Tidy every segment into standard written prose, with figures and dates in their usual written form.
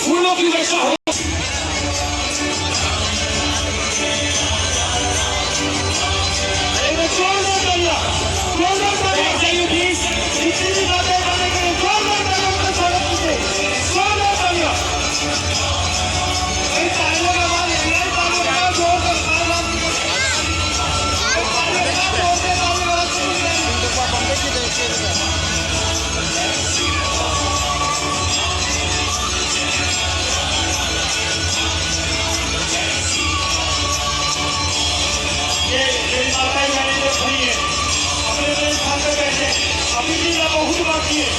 फूलों की वर्षा हो। अभी भी बहुत बाकी है।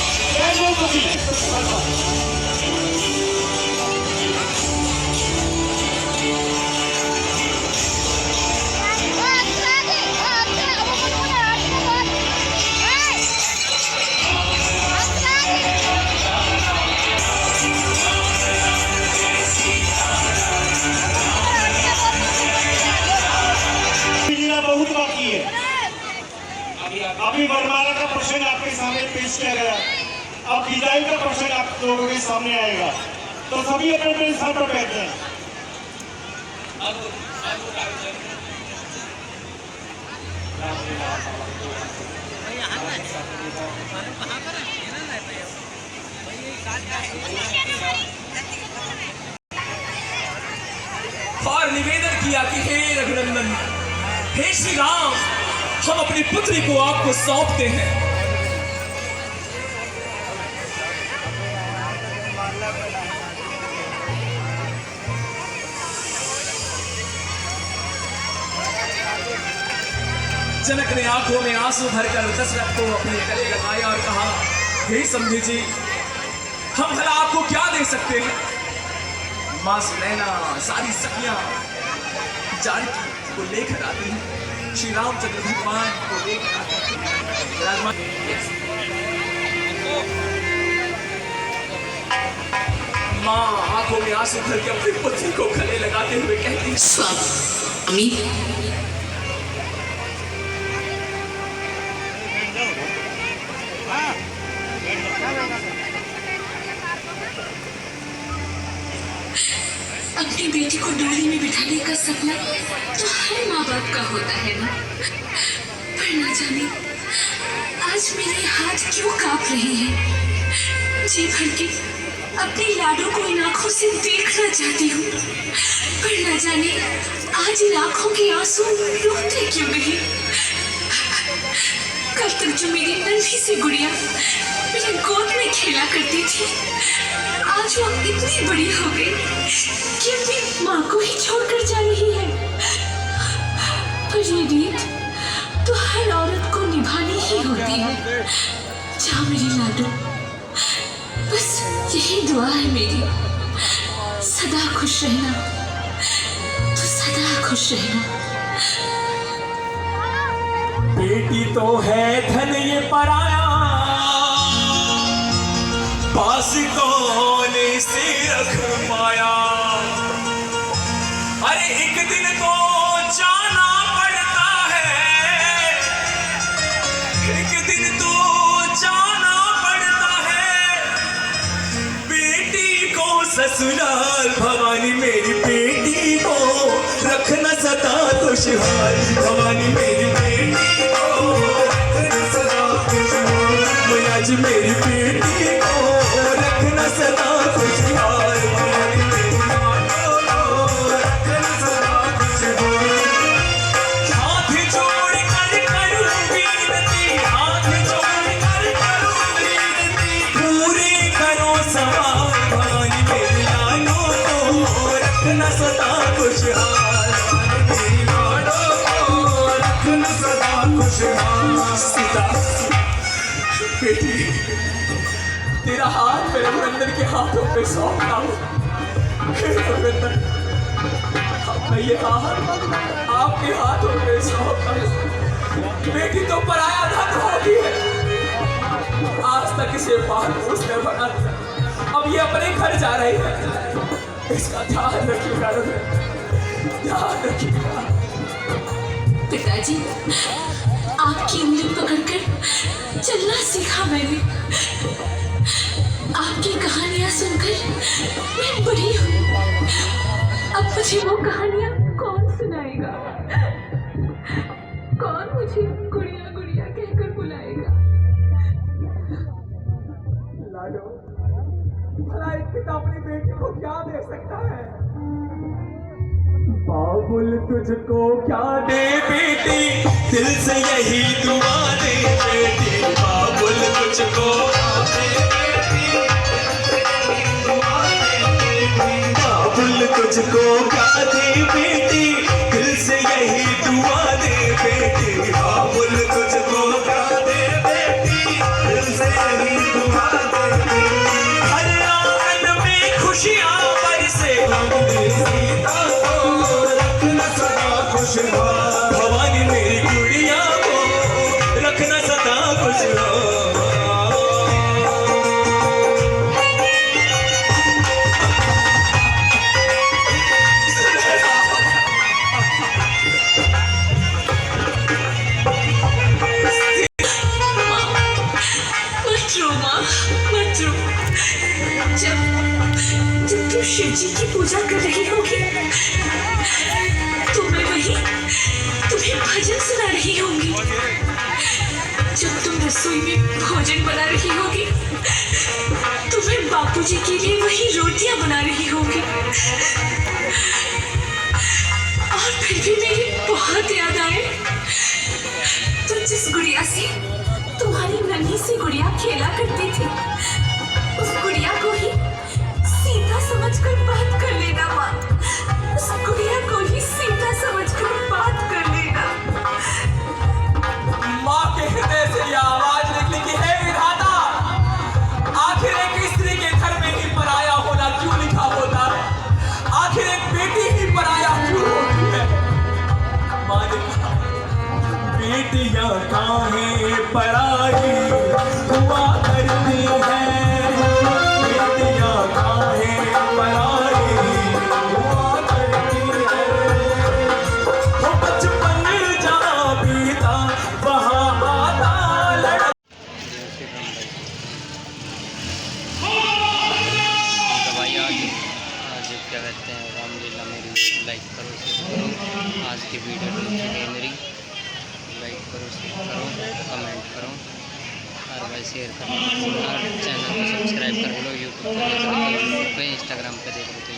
बहुत बाकी है। अभी वरमाला का प्रश्न आपके सामने पेश किया गया। अब विदाई का प्रश्न आप लोगों के सामने आएगा, तो सभी अपने अपने स्थान पर बैठ जाएं। और निवेदन किया कि हे रघुनंदन, हे श्री राम, हम अपनी पुत्री को आपको सौंपते हैं। जनक ने आंखों में आंसू भरकर दशरथ को अपने गले लगाया और कहा, हे समधी जी, हम भला आपको क्या दे सकते हैं? मां सुनैना सारी सखियां जानकी को लेकर आती हैं, श्री रामचंद्र भगवान को लेकर आते हैं। मां आंखों में आंसू भर के अपनी पुत्री को गले लगाते हुए कहती है, स्वामी, अपनी बेटी को डोली में बिठाने का सपना तो हर माँ बाप का होता है ना, पर ना जाने आज मेरे हाथ क्यों कांप रहे हैं। जी भर के अपने लाडो को इन आंखों से देखना चाहती हूँ, पर ना जाने आज इन आंखों के आंसू रुकते क्यों नहीं। कल तक जो मेरी नन्ही सी गुड़िया मेरे गोद में खेला करती थी, आज वो इतनी बड़ी हो गई कि अपनी माँ को ही छोड़कर जा रही है। पर ये रीत तो हर औरत को निभानी ही होती है। जा मेरी लाडो, बस यही दुआ है मेरी, सदा खुश रहना, तो सदा खुश रहना। बेटी तो है धन ये पराया, पास कौन से रख पाया। अरे एक दिन तो जाना पड़ता है, एक दिन तो जाना पड़ता है। बेटी को ससुराल, भवानी मेरी बेटी को रखना सदा खुशहाल। भवानी मेरी बेटी को रखना सदा खुशहाल। आज मेरी बेटी को रखना सदा खुशहाल। भवानी मेरी माता को रखना सदा खुशहाल। हाथ जोड़ कर करूं विनती, हाथ जोड़ कर करूं विनती, पूरी करो सवाल। भवानी मेरी लाडो को रखना सदा खुशहाल। मेरी लाडो को रखना सदा खुशहाल। सीता बेटी, तेरा हाथ मेरे रघुनंदन के हाथों पे सौंपता हूँ। रघुनंदन, अपना ये हाथ आपके हाथों पे सौंपता हूँ। बेटी तो पराया धन होती है, आज तक इसे पाल पोसने वाला, अब ये अपने घर जा रही है। इसका ध्यान रखिएगा रघुनंदन, ध्यान रखिएगा। पिताजी, आपकी उंगली पकड़कर चलना सीखा मैंने। आपकी कहानियां सुनकर मैं बड़ी हूँ। अब मुझे वो कहानियां कौन सुनाएगा? कौन मुझे गुड़िया गुड़िया कहकर बुलाएगा? लाडो, भला एक पिता अपनी बेटी को क्या दे सकता है? बाबुल तुझको क्या दे बेटी, दिल से यही दुआ दे बेटी। बाबुल तुझको क्या दे बेटी, बाबुल तुझको क्या दे बेटी, दिल से यही दुआ दे बेटी। बाबुल तुझको क्या दे बेटी, दिल से यही दुआ दे बेटी। हर आंगन में खुशियां बरसे, सीता को रखना सदा खुशहाल। भवानी मेरी गुड़िया को रखना सदा खुशहाल। मत रो माँ, मत रो। जब तुम शिव जी की पूजा कर रही होगी तो मैं वही तुम्हें भजन सुना रही होंगी। जब तुम रसोई में भोजन बना रही होगी तो मैं बापूजी के लिए वही रोटियां बना रही होंगी। और फिर भी मेरी बहुत याद आए तो जिस गुड़िया से तुम्हारी नन्ही सी गुड़िया खेला करती थी, उस गुड़िया को ही सीता समझकर बात कर लेना माँ। उस गुड़िया को ही सीता समझकर बात कर लेना। माँ के हृदय से यह आवाज निकली कि हे विधाता, आखिर एक स्त्री के घर में ही पराया होना क्यों लिखा होता है? आखिर एक बेटी ही पराया क्यों होती है? माँ ने कहा, बेटियां काहे पराई हुआ करती हैं, बेटियां काहे पराई हुआ करती हैं। वो बचपन जहाँ बीता वहाँ आता लड़ा। तो भाई आज क्या कहते हैं, रामलीला मेरी लाइक करो, शेयर करो। आज की वीडियो अच्छी लगी मेरी, लाइक करो, शेयर करो, कमेंट करो और भाई शेयर करो। और चैनल को सब्सक्राइब कर लो, यूट्यूब पे देख लो, यूट्यूब पे इंस्टाग्राम पे देख लो।